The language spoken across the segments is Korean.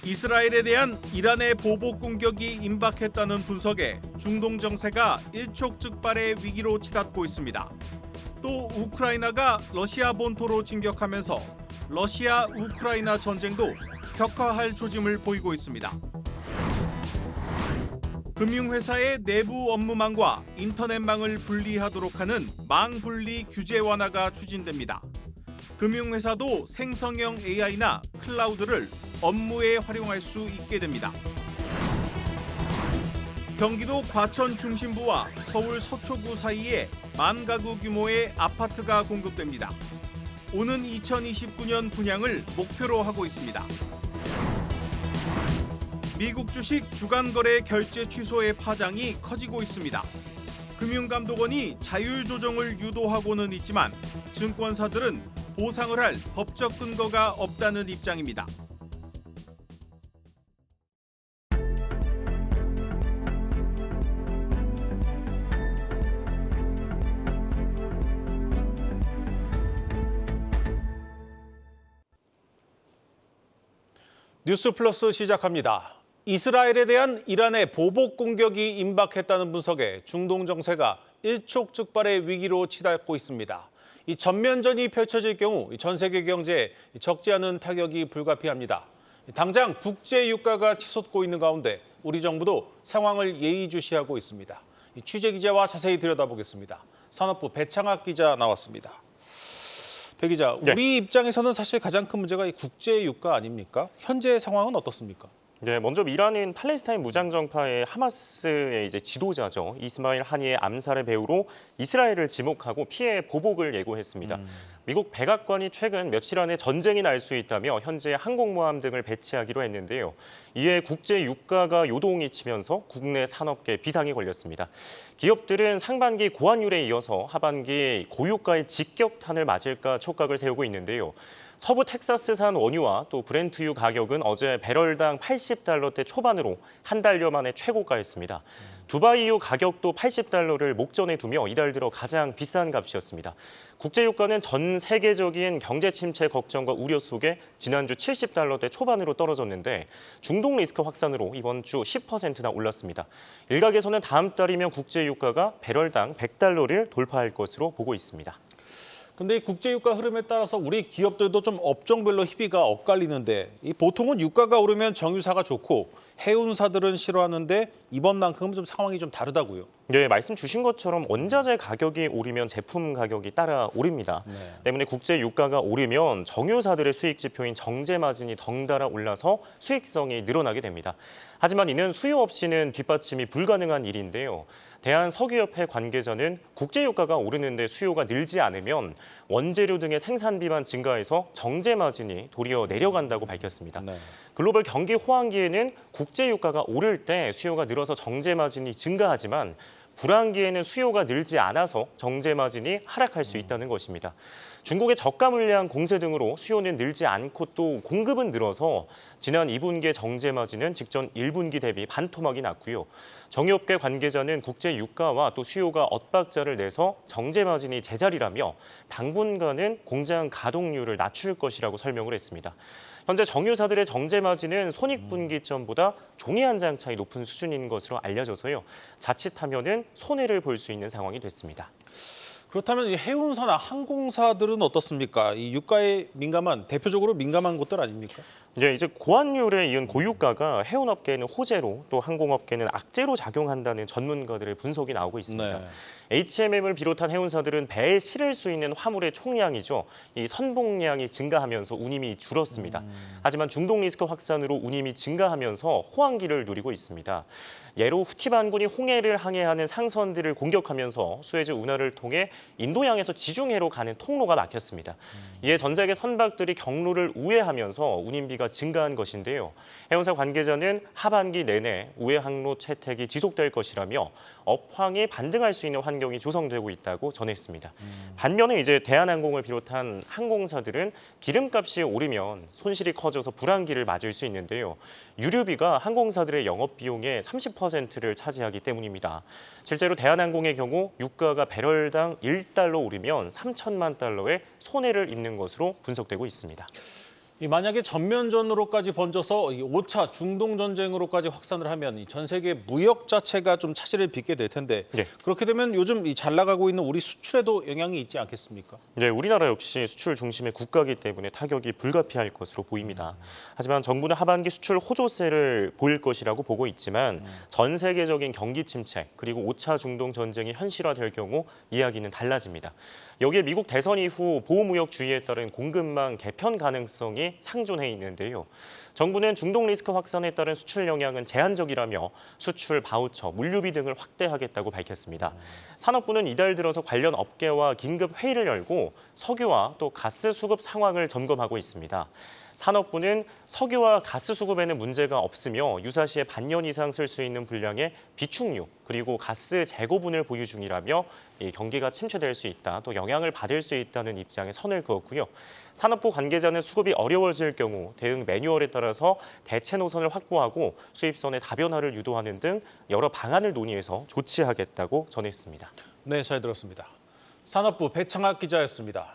이스라엘에 대한 이란의 보복 공격이 임박했다는 분석에 중동 정세가 일촉즉발의 위기로 치닫고 있습니다. 또 우크라이나가 러시아 본토로 진격하면서 러시아 우크라이나 전쟁도 격화할 조짐을 보이고 있습니다. 금융회사의 내부 업무망과 인터넷망을 분리하도록 하는 망분리 규제 완화가 추진됩니다. 금융회사도 생성형 AI나 클라우드를 업무에 활용할 수 있게 됩니다. 경기도 과천 중심부와 서울 서초구 사이에 10,000가구 규모의 아파트가 공급됩니다. 오는 2029년 분양을 목표로 하고 있습니다. 미국 주식 주간거래 결제 취소의 파장이 커지고 있습니다. 금융감독원이 자율조정을 유도하고는 있지만 증권사들은 보상을 할 법적 근거가 없다는 입장입니다. 뉴스 플러스 시작합니다. 이스라엘에 대한 이란의 보복 공격이 임박했다는 분석에 중동 정세가 일촉즉발의 위기로 치닫고 있습니다. 이 전면전이 펼쳐질 경우 전 세계 경제에 적지 않은 타격이 불가피합니다. 당장 국제 유가가 치솟고 있는 가운데 우리 정부도 상황을 예의주시하고 있습니다. 취재 기자와 자세히 들여다보겠습니다. 산업부 배창학 기자 나왔습니다. 배 기자, 우리 입장에서는 사실 가장 큰 문제가 이 국제 유가 아닙니까? 현재 상황은 어떻습니까? 네, 먼저 이란은 팔레스타인 무장정파의 하마스의 이제 지도자죠. 이스마일 하니의 암살의 배후로 이스라엘을 지목하고 피해 보복을 예고했습니다. 미국 백악관이 최근 며칠 안에 전쟁이 날 수 있다며 현재 항공모함 등을 배치하기로 했는데요. 이에 국제 유가가 요동이 치면서 국내 산업계 비상이 걸렸습니다. 기업들은 상반기 고환율에 이어서 하반기 고유가의 직격탄을 맞을까 촉각을 세우고 있는데요. 서부 텍사스산 원유와 또 브렌트유 가격은 어제 배럴당 80달러대 초반으로 한 달여 만에 최고가였습니다. 두바이유 가격도 80달러를 목전에 두며 이달 들어 가장 비싼 값이었습니다. 국제유가는 전 세계적인 경제 침체 걱정과 우려 속에 지난주 70달러대 초반으로 떨어졌는데 중동 리스크 확산으로 이번 주 10%나 올랐습니다. 일각에서는 다음 달이면 국제유가가 배럴당 100달러를 돌파할 것으로 보고 있습니다. 근데 이 국제유가 흐름에 따라서 우리 기업들도 좀 업종별로 희비가 엇갈리는데 보통은 유가가 오르면 정유사가 좋고 해운사들은 싫어하는데 이번만큼은 좀 상황이 좀 다르다고요. 네, 말씀 주신 것처럼 원자재 가격이 오르면 제품 가격이 따라 오릅니다. 때문에 국제 유가가 오르면 정유사들의 수익 지표인 정제 마진이 덩달아 올라서 수익성이 늘어나게 됩니다. 하지만 이는 수요 없이는 뒷받침이 불가능한 일인데요. 대한석유협회 관계자는 국제유가가 오르는데 수요가 늘지 않으면 원재료 등의 생산비만 증가해서 정제 마진이 도리어 내려간다고 밝혔습니다. 글로벌 경기 호황기에는 국제유가가 오를 때 수요가 늘어서 정제 마진이 증가하지만 불황기에는 수요가 늘지 않아서 정제 마진이 하락할 수 있다는 것입니다. 중국의 저가 물량 공세 등으로 수요는 늘지 않고 또 공급은 늘어서 지난 2분기의 정제 마진은 직전 1분기 대비 반토막이 났고요. 정유업계 관계자는 국제 유가와 또 수요가 엇박자를 내서 정제 마진이 제자리라며 당분간은 공장 가동률을 낮출 것이라고 설명을 했습니다. 현재 정유사들의 정제 마진은 손익분기점보다 종이 한 장 차이 높은 수준인 것으로 알려져서요. 자칫하면은 손해를 볼 수 있는 상황이 됐습니다. 그렇다면 이 해운사나 항공사들은 어떻습니까? 이 유가에 대표적으로 민감한 곳들 아닙니까? 네, 이제 고환율에 이은 고유가가 해운업계에는 호재로 또 항공업계는 악재로 작용한다는 전문가들의 분석이 나오고 있습니다. HMM을 비롯한 해운사들은 배에 실을 수 있는 화물의 총량이죠. 이 선봉량이 증가하면서 운임이 줄었습니다. 하지만 중동 리스크 확산으로 운임이 증가하면서 호황기를 누리고 있습니다. 예로 후티 반군이 홍해를 항해하는 상선들을 공격하면서 수에즈 운하를 통해 인도양에서 지중해로 가는 통로가 막혔습니다. 이에 전 세계 선박들이 경로를 우회하면서 운임비가 증가한 것인데요. 해운사 관계자는 하반기 내내 우회 항로 채택이 지속될 것이라며 업황이 반등할 수 있는 환경이 조성되고 있다고 전했습니다. 반면에 이제 대한항공을 비롯한 항공사들은 기름값이 오르면 손실이 커져서 불황기를 맞을 수 있는데요. 유류비가 항공사들의 영업비용의 30%를 차지하기 때문입니다. 실제로 대한항공의 경우 유가가 배럴당 1달러 오르면 3천만 달러의 손해를 입는 것으로 분석되고 있습니다. 만약에 전면전으로까지 번져서 이 5차 중동 전쟁으로까지 확산을 하면 이 전 세계 무역 자체가 좀 차질을 빚게 될 텐데 네. 그렇게 되면 요즘 이 잘 나가고 있는 우리 수출에도 영향이 있지 않겠습니까? 네, 우리나라 역시 수출 중심의 국가이기 때문에 타격이 불가피할 것으로 보입니다. 하지만 정부는 하반기 수출 호조세를 보일 것이라고 보고 있지만 전 세계적인 경기 침체 그리고 5차 중동 전쟁이 현실화될 경우 이야기는 달라집니다. 여기에 미국 대선 이후 보호무역주의에 따른 공급망 개편 가능성이 상존해 있는데요. 정부는 중동 리스크 확산에 따른 수출 영향은 제한적이라며 수출 바우처, 물류비 등을 확대하겠다고 밝혔습니다. 산업부는 이달 들어서 관련 업계와 긴급 회의를 열고 석유와 또 가스 수급 상황을 점검하고 있습니다. 산업부는 석유와 가스 수급에는 문제가 없으며 유사시에 반년 이상 쓸 수 있는 분량의 비축유 그리고 가스 재고분을 보유 중이라며 이 경기가 침체될 수 있다, 또 영향을 받을 수 있다는 입장에 선을 그었고요. 산업부 관계자는 수급이 어려워질 경우 대응 매뉴얼에 따라서 대체 노선을 확보하고 수입선의 다변화를 유도하는 등 여러 방안을 논의해서 조치하겠다고 전했습니다. 네, 잘 들었습니다. 산업부 배창학 기자였습니다.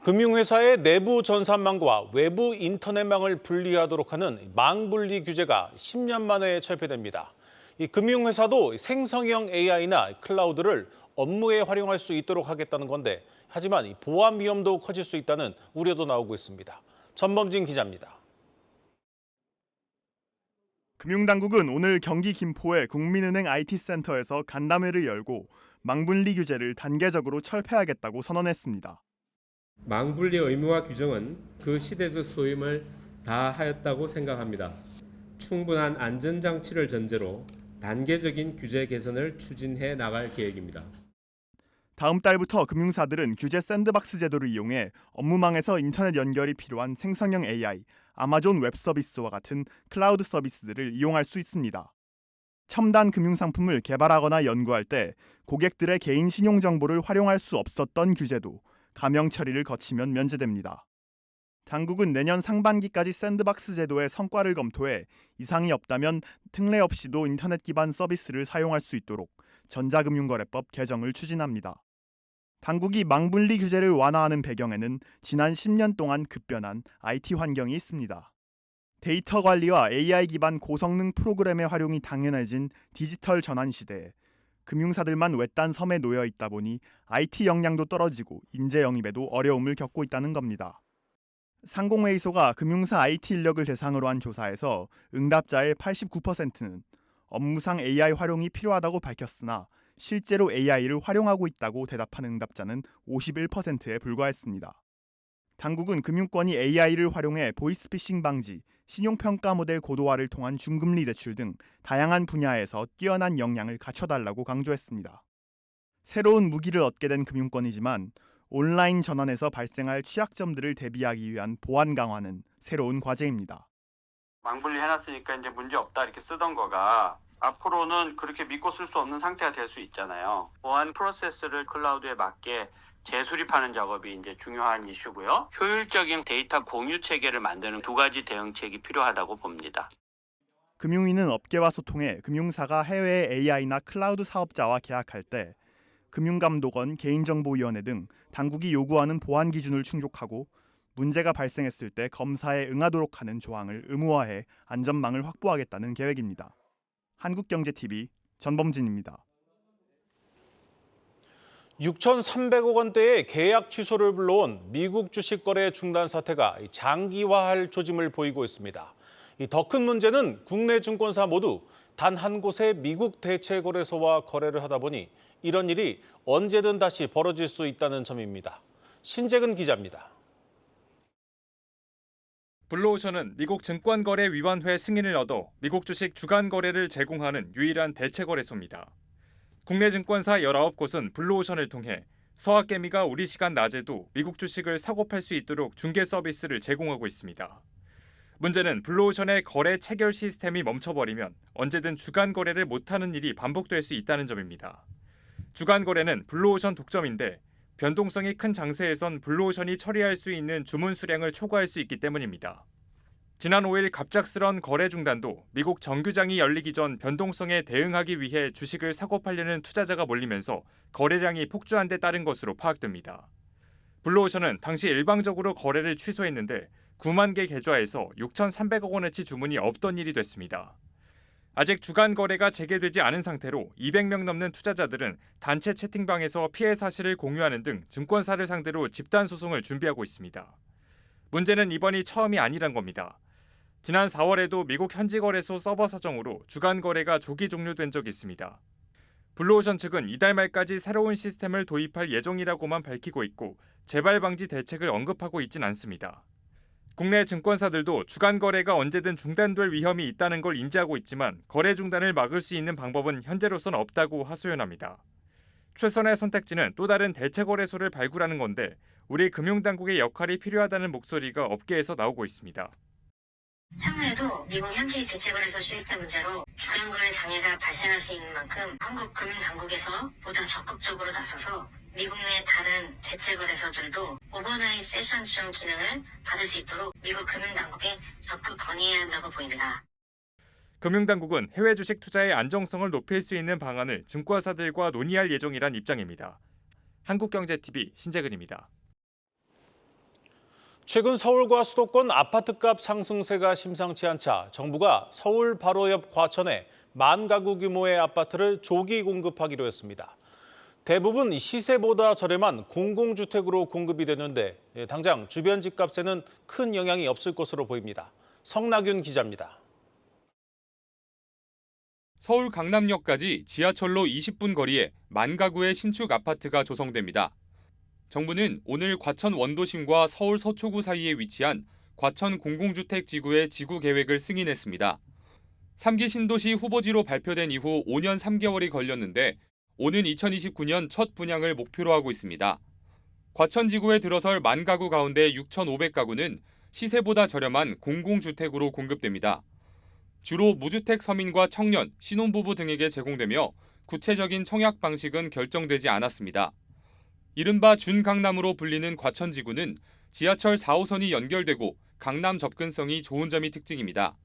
금융회사의 내부 전산망과 외부 인터넷망을 분리하도록 하는 망분리 규제가 10년 만에 철폐됩니다. 이 금융회사도 생성형 AI나 클라우드를 업무에 활용할 수 있도록 하겠다는 건데 하지만 이 보안 위험도 커질 수 있다는 우려도 나오고 있습니다. 전범진 기자입니다. 금융당국은 오늘 경기 김포의 국민은행 IT센터에서 간담회를 열고 망분리 규제를 단계적으로 철폐하겠다고 선언했습니다. 망분리 의무화 규정은 그 시대적 소임을 다하였다고 생각합니다. 충분한 안전장치를 전제로 단계적인 규제 개선을 추진해 나갈 계획입니다. 다음 달부터 금융사들은 규제 샌드박스 제도를 이용해 업무망에서 인터넷 연결이 필요한 생성형 AI, 아마존 웹 서비스와 같은 클라우드 서비스들을 이용할 수 있습니다. 첨단 금융상품을 개발하거나 연구할 때 고객들의 개인 신용 정보를 활용할 수 없었던 규제도 감형 처리를 거치면 면제됩니다. 당국은 내년 상반기까지 샌드박스 제도의 성과를 검토해 이상이 없다면 특례 없이도 인터넷 기반 서비스를 사용할 수 있도록 전자금융거래법 개정을 추진합니다. 당국이 망분리 규제를 완화하는 배경에는 지난 10년 동안 급변한 IT 환경이 있습니다. 데이터 관리와 AI 기반 고성능 프로그램의 활용이 당연해진 디지털 전환 시대에 금융사들만 외딴 섬에 놓여 있다 보니 IT 역량도 떨어지고 인재 영입에도 어려움을 겪고 있다는 겁니다. 상공회의소가 금융사 IT 인력을 대상으로 한 조사에서 응답자의 89%는 업무상 AI 활용이 필요하다고 밝혔으나 실제로 AI를 활용하고 있다고 대답한 응답자는 51%에 불과했습니다. 당국은 금융권이 AI를 활용해 보이스피싱 방지, 신용평가 모델 고도화를 통한 중금리 대출 등 다양한 분야에서 뛰어난 역량을 갖춰달라고 강조했습니다. 새로운 무기를 얻게 된 금융권이지만 온라인 전환에서 발생할 취약점들을 대비하기 위한 보안 강화는 새로운 과제입니다. 망분리 해놨으니까 이제 문제 없다 이렇게 쓰던 거가 앞으로는 그렇게 믿고 쓸 수 없는 상태가 될 수 있잖아요. 보안 프로세스를 클라우드에 맞게 재수립하는 작업이 이제 중요한 이슈고요. 효율적인 데이터 공유 체계를 만드는 두 가지 대응책이 필요하다고 봅니다. 금융위는 업계와 소통해 금융사가 해외의 AI나 클라우드 사업자와 계약할 때 금융감독원, 개인정보위원회 등 당국이 요구하는 보안 기준을 충족하고 문제가 발생했을 때 검사에 응하도록 하는 조항을 의무화해 안전망을 확보하겠다는 계획입니다. 한국경제TV 전범진입니다. 6,300억 원대의 계약 취소를 불러온 미국 주식 거래 중단 사태가 장기화할 조짐을 보이고 있습니다. 더 큰 문제는 국내 증권사 모두 단 한 곳의 미국 대체 거래소와 거래를 하다 보니 이런 일이 언제든 다시 벌어질 수 있다는 점입니다. 신재근 기자입니다. 블루오션은 미국 증권거래위원회 승인을 얻어 미국 주식 주간 거래를 제공하는 유일한 대체 거래소입니다. 국내 증권사 19곳은 블루오션을 통해 서학개미가 우리 시간 낮에도 미국 주식을 사고 팔 수 있도록 중개 서비스를 제공하고 있습니다. 문제는 블루오션의 거래 체결 시스템이 멈춰버리면 언제든 주간 거래를 못하는 일이 반복될 수 있다는 점입니다. 주간 거래는 블루오션 독점인데 변동성이 큰 장세에선 블루오션이 처리할 수 있는 주문 수량을 초과할 수 있기 때문입니다. 지난 5일 갑작스런 거래 중단도 미국 정규장이 열리기 전 변동성에 대응하기 위해 주식을 사고 팔려는 투자자가 몰리면서 거래량이 폭주한 데 따른 것으로 파악됩니다. 블루오션은 당시 일방적으로 거래를 취소했는데 9만 개 계좌에서 6,300억 원어치 주문이 없던 일이 됐습니다. 아직 주간 거래가 재개되지 않은 상태로 200명 넘는 투자자들은 단체 채팅방에서 피해 사실을 공유하는 등 증권사를 상대로 집단 소송을 준비하고 있습니다. 문제는 이번이 처음이 아니란 겁니다. 지난 4월에도 미국 현지 거래소 서버 사정으로 주간 거래가 조기 종료된 적이 있습니다. 블루오션 측은 이달 말까지 새로운 시스템을 도입할 예정이라고만 밝히고 있고 재발 방지 대책을 언급하고 있진 않습니다. 국내 증권사들도 주간 거래가 언제든 중단될 위험이 있다는 걸 인지하고 있지만 거래 중단을 막을 수 있는 방법은 현재로선 없다고 하소연합니다. 최선의 선택지는 또 다른 대체 거래소를 발굴하는 건데 우리 금융당국의 역할이 필요하다는 목소리가 업계에서 나오고 있습니다. 향후에도 미국 현지 대체거래소 시스템 문제로 주간 거래 장애가 발생할 수 있는 만큼 한국 금융당국에서 보다 적극적으로 나서서 미국 내 다른 대체거래소들도 오버나잇 세션처럼 기능을 받을 수 있도록 미국 금융당국에 적극 건의해야 한다고 보입니다. 금융당국은 해외 주식 투자의 안정성을 높일 수 있는 방안을 증권사들과 논의할 예정이란 입장입니다. 한국경제TV 신재근입니다. 최근 서울과 수도권 아파트값 상승세가 심상치 않자 정부가 서울 바로 옆 과천에 10,000가구 규모의 아파트를 조기 공급하기로 했습니다. 대부분 시세보다 저렴한 공공주택으로 공급이 되는데 당장 주변 집값에는 큰 영향이 없을 것으로 보입니다. 성나균 기자입니다. 서울 강남역까지 지하철로 20분 거리에 10,000가구의 신축 아파트가 조성됩니다. 정부는 오늘 과천 원도심과 서울 서초구 사이에 위치한 과천 공공주택 지구의 지구 계획을 승인했습니다. 3기 신도시 후보지로 발표된 이후 5년 3개월이 걸렸는데 오는 2029년 첫 분양을 목표로 하고 있습니다. 과천 지구에 들어설 10,000가구 가운데 6,500가구는 시세보다 저렴한 공공주택으로 공급됩니다. 주로 무주택 서민과 청년, 신혼부부 등에게 제공되며 구체적인 청약 방식은 결정되지 않았습니다. 이른바 준강남으로 불리는 과천지구는 지하철 4호선이 연결되고 강남 접근성이 좋은 점이 특징입니다.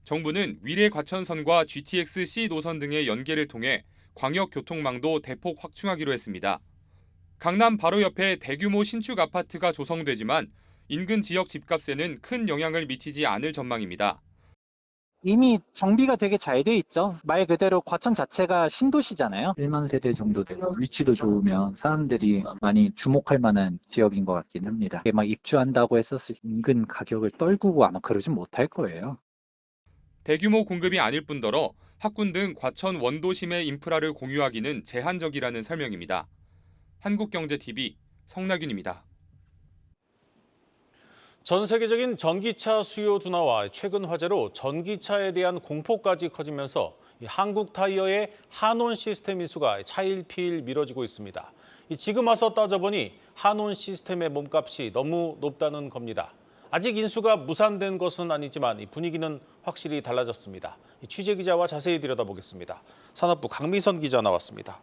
정부는 위례 과천선과 GTX-C 노선 등의 연계를 통해 광역교통망도 대폭 확충하기로 했습니다. 강남 바로 옆에 대규모 신축 아파트가 조성되지만 인근 지역 집값에는 큰 영향을 미치지 않을 전망입니다. 이미 정비가 되게 잘 돼 있죠. 말 그대로 과천 자체가 신도시잖아요. 1만 세대 정도 되고 위치도 좋으면 사람들이 많이 주목할 만한 지역인 것 같긴 합니다. 이게 막 입주한다고 했었을 때 인근 가격을 떨구고 아마 그러진 못할 거예요. 대규모 공급이 아닐 뿐더러 학군 등 과천 원도심의 인프라를 공유하기는 제한적이라는 설명입니다. 한국경제TV 성나균입니다. 전 세계적인 전기차 수요 둔화와 최근 화재로 전기차에 대한 공포까지 커지면서 한국 타이어의 한온 시스템 인수가 차일피일 미뤄지고 있습니다. 지금 와서 따져보니 한온 시스템의 몸값이 너무 높다는 겁니다. 아직 인수가 무산된 것은 아니지만 분위기는 확실히 달라졌습니다. 취재 기자와 자세히 들여다보겠습니다. 산업부 강미선 기자 나왔습니다.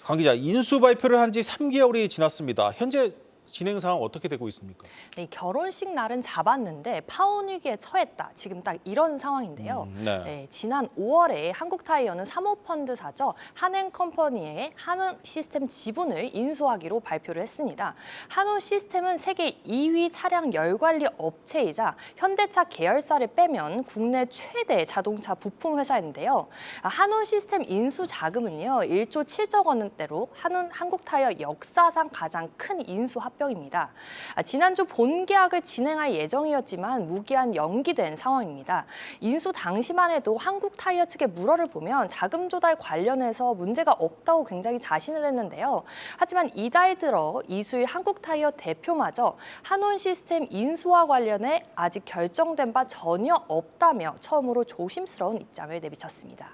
강 기자, 인수 발표를 한 지 3개월이 지났습니다. 현재 진행 상황 어떻게 되고 있습니까? 네, 결혼식 날은 잡았는데 파혼 위기에 처했다. 지금 딱 이런 상황인데요. 네, 지난 5월에 한국타이어는 사모펀드사죠. 한행컴퍼니의 한온 시스템 지분을 인수하기로 발표를 했습니다. 한온 시스템은 세계 2위 차량 열관리 업체이자 현대차 계열사를 빼면 국내 최대 자동차 부품 회사인데요. 한온 시스템 인수 자금은요, 1조 7억 원대로 한국타이어 역사상 가장 큰 인수 합병입니다. 지난주 본계약을 진행할 예정이었지만 무기한 연기된 상황입니다. 인수 당시만 해도 한국타이어 측의 물어를 보면 자금 조달 관련해서 문제가 없다고 굉장히 자신을 했는데요. 하지만 이달 들어 이수일 한국타이어 대표마저 한온 시스템 인수와 관련해 아직 결정된 바 전혀 없다며 처음으로 조심스러운 입장을 내비쳤습니다.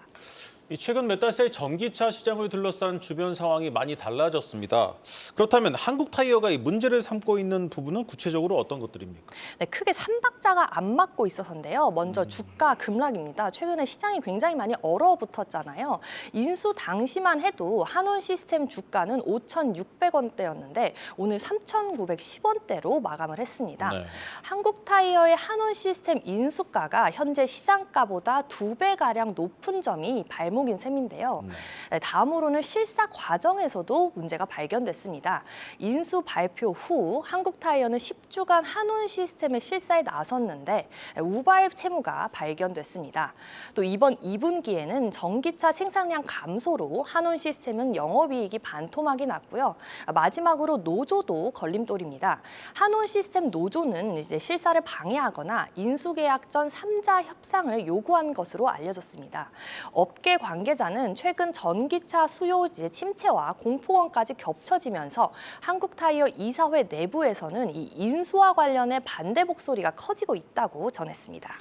최근 몇 달 새 전기차 시장을 둘러싼 주변 상황이 많이 달라졌습니다. 그렇다면 한국 타이어가 이 문제를 삼고 있는 부분은 구체적으로 어떤 것들입니까? 네, 크게 3박자가 안 맞고 있어서인데요. 먼저 주가 급락입니다. 최근에 시장이 굉장히 많이 얼어붙었잖아요. 인수 당시만 해도 한온 시스템 주가는 5,600원대였는데 오늘 3,910원대로 마감을 했습니다. 네. 한국 타이어의 한온 시스템 인수가가 현재 시장가보다 2배가량 높은 점이 발목인 셈인데요. 네, 다음으로는 실사 과정에서도 문제가 발견됐습니다. 인수 발표 후 한국 타이어는 10주간 한온 시스템의 실사에 나섰는데 우발 채무가 발견됐습니다. 또 이번 2분기에는 전기차 생산량 감소로 한온 시스템은 영업이익이 반토막이 났고요. 마지막으로 노조도 걸림돌입니다. 한온 시스템 노조는 이제 실사를 방해하거나 인수계약 전 3자 협상을 요구한 것으로 알려졌습니다. 업계 관계자는 최근 전기차 수요 침체와 공포감까지 겹쳐지면서 한국 타이어 이사회 내부에서는 이 인수와 관련해 반대 목소리가 커지고 있다고 전했습니다.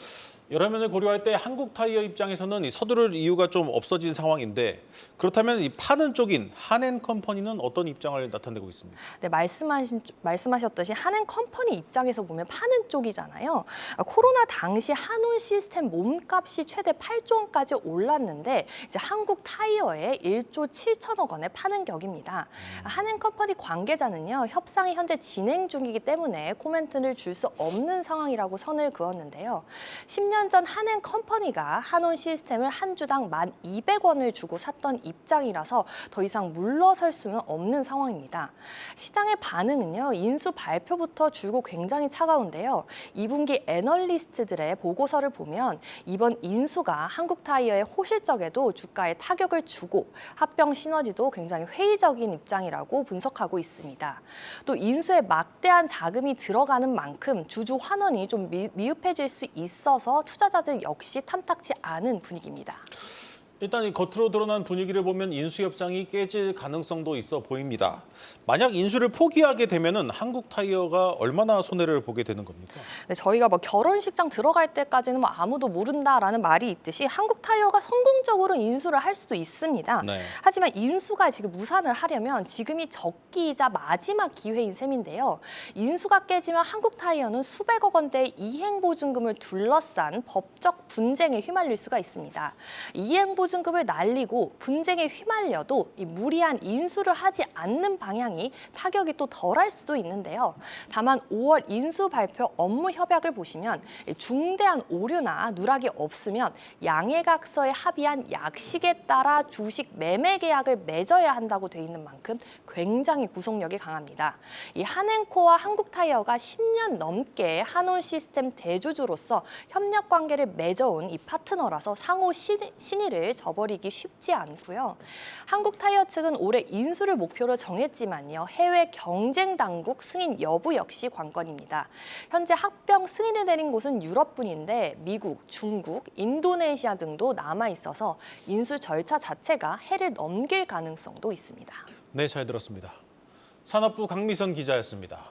여러 면을 고려할 때 한국 타이어 입장에서는 이 서두를 이유가 좀 없어진 상황인데 그렇다면 이 파는 쪽인 한앤컴퍼니는 어떤 입장을 나타내고 있습니까? 네, 말씀하셨듯이 한앤컴퍼니 입장에서 보면 파는 쪽이잖아요. 코로나 당시 한온 시스템 몸값이 최대 8조 원까지 올랐는데 이제 한국 타이어에 1조 7천억 원에 파는 격입니다. 한앤컴퍼니 관계자는요, 협상이 현재 진행 중이기 때문에 코멘트를 줄 수 없는 상황이라고 선을 그었는데요. 10년 전 한앤컴퍼니가 한온 시스템을 한 주당 1,200원을 주고 샀던 입장이라서 더 이상 물러설 수는 없는 상황입니다. 시장의 반응은요, 인수 발표부터 줄고 굉장히 차가운데요. 2분기 애널리스트들의 보고서를 보면 이번 인수가 한국 타이어의 호실적에도 주가에 타격을 주고 합병 시너지도 굉장히 회의적인 입장이라고 분석하고 있습니다. 또 인수에 막대한 자금이 들어가는 만큼 주주 환원이 좀 미흡해질 수 있어서 투자자들 역시 탐탁치 않은 분위기입니다. 일단 이 겉으로 드러난 분위기를 보면 인수 협상이 깨질 가능성도 있어 보입니다. 만약 인수를 포기하게 되면은 한국 타이어가 얼마나 손해를 보게 되는 겁니까? 네, 저희가 뭐 결혼식장 들어갈 때까지는 뭐 아무도 모른다라는 말이 있듯이 한국 타이어가 성공적으로 인수를 할 수도 있습니다. 네. 하지만 인수가 지금 무산을 하려면 지금이 적기이자 마지막 기회인 셈인데요. 인수가 깨지면 한국 타이어는 수백억 원대의 이행보증금을 둘러싼 법적 분쟁에 휘말릴 수가 있습니다. 이행보증금을 날리고 분쟁에 휘말려도 이 무리한 인수를 하지 않는 방향이 타격이 또 덜할 수도 있는데요. 다만 5월 인수 발표 업무 협약을 보시면 중대한 오류나 누락이 없으면 양해각서에 합의한 약식에 따라 주식 매매 계약을 맺어야 한다고 돼 있는 만큼 굉장히 구속력이 강합니다. 이 한앤코와 한국타이어가 10년 넘게 한온 시스템 대주주로서 협력 관계를 맺어온 이 파트너라서 상호 신의를 저버리기 쉽지 않고요. 한국타이어 측은 올해 인수를 목표로 정했지만요. 해외 경쟁 당국 승인 여부 역시 관건입니다. 현재 합병 승인을 내린 곳은 유럽뿐인데 미국, 중국, 인도네시아 등도 남아 있어서 인수 절차 자체가 해를 넘길 가능성도 있습니다. 네, 잘 들었습니다. 산업부 강미선 기자였습니다.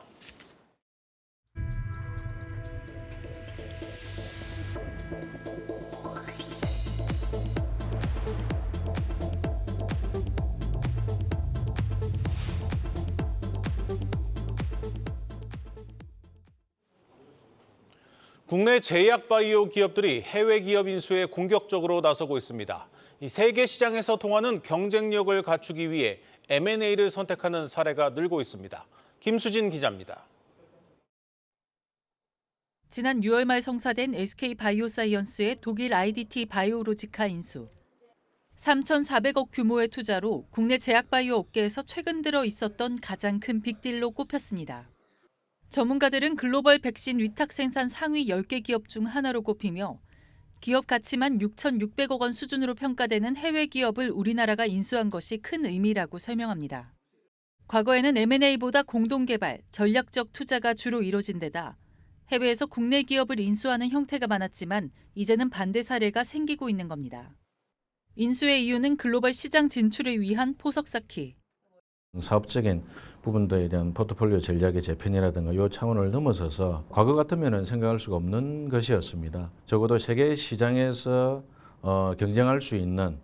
국내 제약 바이오 기업들이 해외 기업 인수에 공격적으로 나서고 있습니다. 이 세계 시장에서 통하는 경쟁력을 갖추기 위해 M&A를 선택하는 사례가 늘고 있습니다. 김수진 기자입니다. 지난 6월 말 성사된 SK바이오사이언스의 독일 IDT 바이오로지카 인수. 3,400억 규모의 투자로 국내 제약바이오 업계에서 최근 들어 있었던 가장 큰 빅딜로 꼽혔습니다. 전문가들은 글로벌 백신 위탁 생산 상위 10개 기업 중 하나로 꼽히며 기업 가치만 6,600억 원 수준으로 평가되는 해외 기업을 우리나라가 인수한 것이 큰 의미라고 설명합니다. 과거에는 M&A보다 공동개발, 전략적 투자가 주로 이뤄진 데다 해외에서 국내 기업을 인수하는 형태가 많았지만 이제는 반대 사례가 생기고 있는 겁니다. 인수의 이유는 글로벌 시장 진출을 위한 포석 쌓기. 사업적인 부분들에 대한 포트폴리오 전략의 재편이라든가 이 차원을 넘어서서 과거 같으면 생각할 수가 없는 것이었습니다. 적어도 세계 시장에서 경쟁할 수 있는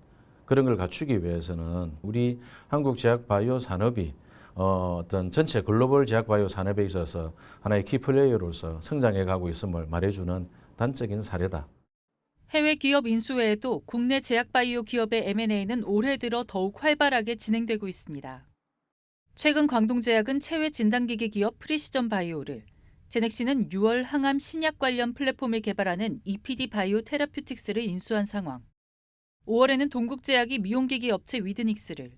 그런 걸 갖추기 위해서는 우리 한국 제약바이오 산업이 어떤 전체 글로벌 제약바이오 산업에 있어서 하나의 키플레이어로서 성장해 가고 있음을 말해주는 단적인 사례다. 해외 기업 인수 외에도 국내 제약바이오 기업의 M&A는 올해 들어 더욱 활발하게 진행되고 있습니다. 최근 광동제약은 체외 진단기기 기업 프리시전 바이오를, 제넥시는 6월 항암 신약 관련 플랫폼을 개발하는 EPD 바이오 테라퓨틱스를 인수한 상황. 5월에는 동국제약이 미용기기 업체 위드닉스를,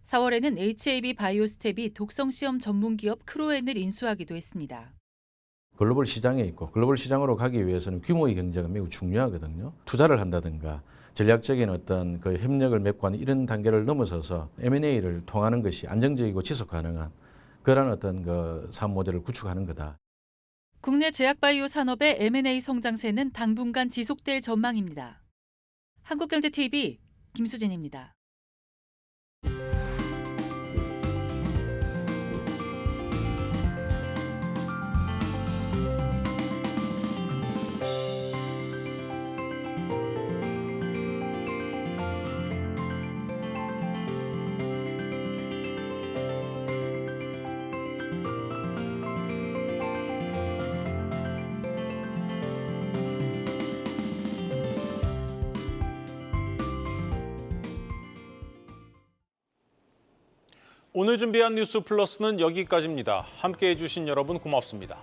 4월에는 HAB 바이오스텝이 독성시험 전문기업 크로엔을 인수하기도 했습니다. 글로벌 시장에 있고 글로벌 시장으로 가기 위해서는 규모의 경제가 매우 중요하거든요. 투자를 한다든가 전략적인 어떤 그 협력을 맺고 하는 이런 단계를 넘어서서 M&A를 통하는 것이 안정적이고 지속 가능한 그런 어떤 그 사업 모델을 구축하는 거다. 국내 제약바이오 산업의 M&A 성장세는 당분간 지속될 전망입니다. 한국경제TV 김수진입니다. 오늘 준비한 뉴스 플러스는 여기까지입니다. 함께해 주신 여러분 고맙습니다.